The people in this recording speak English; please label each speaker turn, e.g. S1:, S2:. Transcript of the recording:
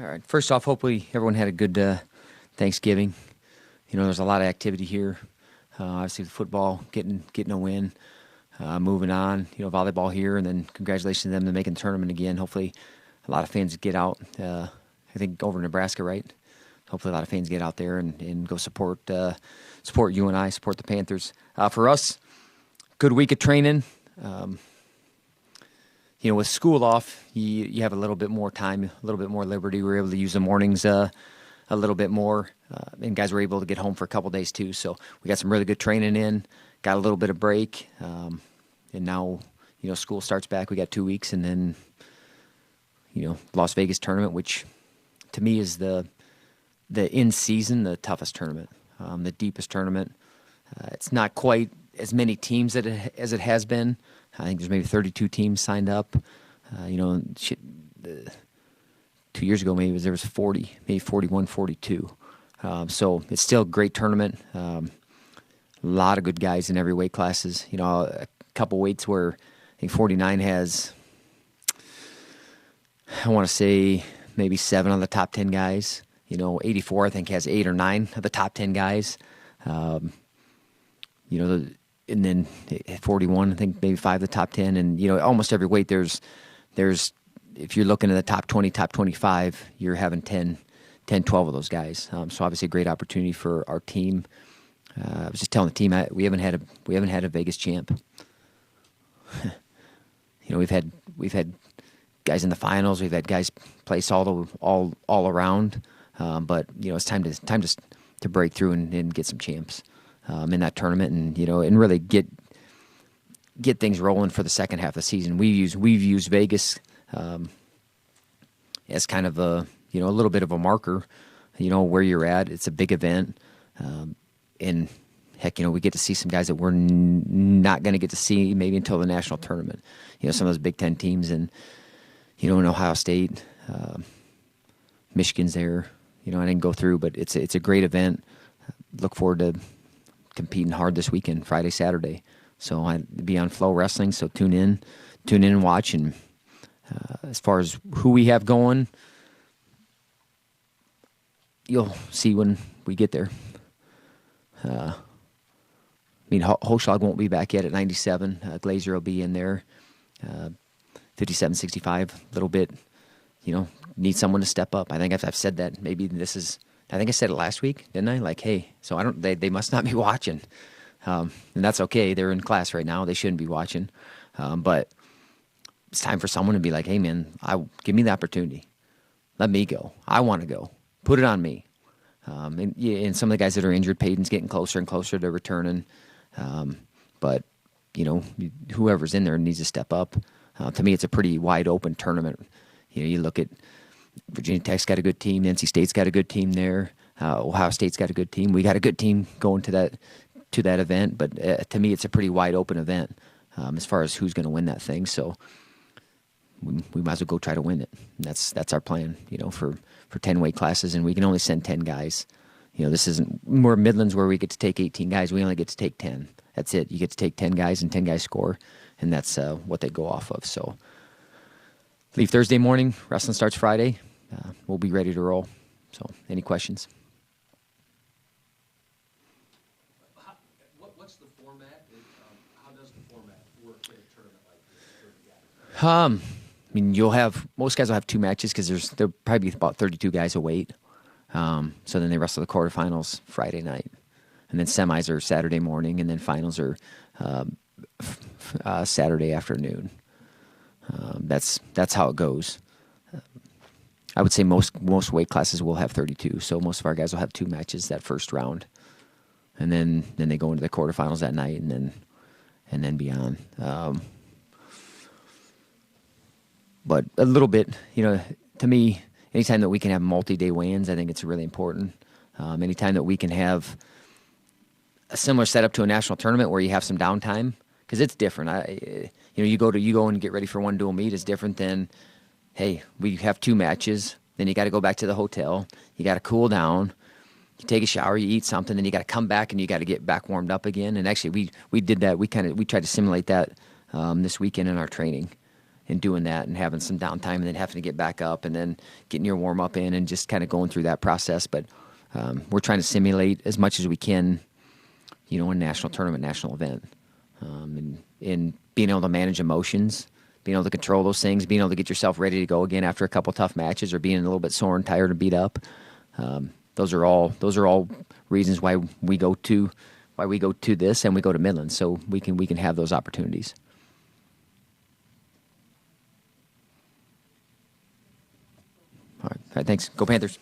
S1: All right. First off, hopefully everyone had a good Thanksgiving. There's a lot of activity here. Obviously, the football getting a win, moving on. Volleyball here, and then congratulations to them to making the tournament again. Hopefully, a lot of fans get out. I think over Nebraska, right? Hopefully, a lot of fans get out there and go support UNI, support the Panthers. For us, good week of training. With school off, you have a little bit more time, a little bit more liberty. We were able to use the mornings a little bit more, and guys were able to get home for a couple days too. So we got some really good training in, got a little bit of break, and now school starts back. We got 2 weeks, and then Las Vegas tournament, which to me is the in season the toughest tournament, the deepest tournament. It's not quite as many teams as it has been. I think there's maybe 32 teams signed up. 2 years ago there was 40, maybe 41, 42. So it's still a great tournament. A lot of good guys in every weight classes. A couple weights where I think 49 has, I want to say maybe 7 of the top 10 guys. 84 I think has 8 or 9 of the top 10 guys. And then 41, I think maybe 5 of the top 10. And, almost every weight there's if you're looking at the top 20, top 25, you're having 10, 12 of those guys. So obviously a great opportunity for our team. I was just telling the team we haven't had a Vegas champ. We've had guys in the finals. We've had guys place all around. But it's time to break through and get some champs in that tournament, and really get things rolling for the second half of the season. We've used Vegas as kind of a little bit of a marker, where you're at. It's a big event, and heck, we get to see some guys that we're not going to get to see maybe until the national tournament. Some of those Big Ten teams, and in Ohio State, Michigan's there. I didn't go through, but it's a great event. Look forward to competing hard this weekend, Friday, Saturday. So I'll be on Flow Wrestling, so tune in and watch. And as far as who we have going, you'll see when we get there. Hochschlag won't be back yet at 97. Glazer will be in there. 57, 65, a little bit, need someone to step up. I think I've said that. I think I said it last week, didn't I? Like, hey, so they must not be watching. And that's okay. They're in class right now. They shouldn't be watching. But it's time for someone to be like, hey, man, give me the opportunity. Let me go. I want to go. Put it on me. And some of the guys that are injured, Peyton's getting closer and closer to returning. But, whoever's in there needs to step up. To me, it's a pretty wide open tournament. You look at Virginia Tech's got a good team. NC State's got a good team there. Ohio State's got a good team. We got a good team going to that event. But to me, it's a pretty wide open event as far as who's going to win that thing. So we might as well go try to win it. And that's our plan. For 10 weight classes, and we can only send 10 guys. This isn't more Midlands where we get to take 18 guys. We only get to take 10. That's it. You get to take 10 guys, and 10 guys score, and that's what they go off of. So leave Thursday morning. Wrestling starts Friday. We'll be ready to roll. So, any questions?
S2: What's the format? How does the format work in a tournament like this?
S1: You'll have most guys will have 2 matches because there'll probably be about 32 guys a weight. So then they wrestle the quarterfinals Friday night, and then semis are Saturday morning, and then finals are Saturday afternoon. That's how it goes. I would say most weight classes will have 32, so most of our guys will have 2 matches that first round, and then they go into the quarterfinals that night, and then beyond. But a little bit, to me, anytime that we can have multi-day weigh-ins, I think it's really important. Anytime that we can have a similar setup to a national tournament where you have some downtime, because it's different. You go and get ready for one dual meet is different than, hey, we have 2 matches, then you got to go back to the hotel, you got to cool down, you take a shower, you eat something, then you got to come back and you got to get back warmed up again. And actually, we did that. We tried to simulate that this weekend in our training. in doing that and having some downtime and then having to get back up and then getting your warm up in and just kind of going through that process. But we're trying to simulate as much as we can, a national tournament, national event, and in being able to manage emotions, being able to control those things, being able to get yourself ready to go again after a couple tough matches or being a little bit sore and tired and beat up. Those are all reasons why we go to this and we go to Midland, so we can have those opportunities. All right, thanks. Go Panthers.